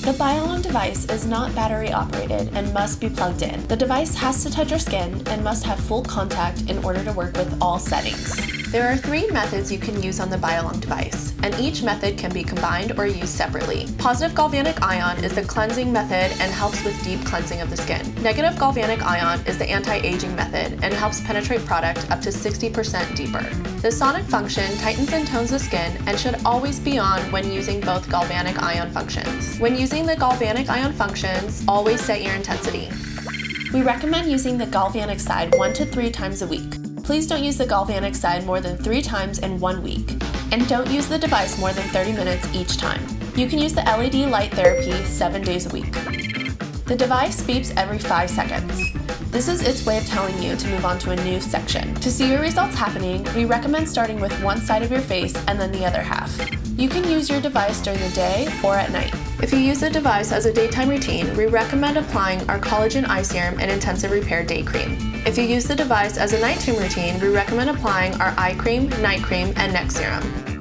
The BioLong device is not battery operated and must be plugged in. The device has to touch your skin and must have full contact in order to work with all settings. There are 3 methods you can use on the BioLong device, and each method can be combined or used separately. Positive galvanic ion is the cleansing method and helps with deep cleansing of the skin. Negative galvanic ion is the anti-aging method and helps penetrate product up to 60% deeper. The sonic function tightens and tones the skin and should always be on when using both galvanic ion functions. When using the galvanic ion functions, always set your intensity. We recommend using the galvanic side 1 to 3 times a week. Please don't use the galvanic side more than 3 times in 1 week, and don't use the device more than 30 minutes each time. You can use the LED light therapy 7 days a week. The device beeps every 5 seconds. This is its way of telling you to move on to a new section. To see your results happening, we recommend starting with one side of your face and then the other half. You can use your device during the day or at night. If you use the device as a daytime routine, we recommend applying our collagen eye serum and intensive repair day cream. If you use the device as a nighttime routine, we recommend applying our eye cream, night cream, and neck serum.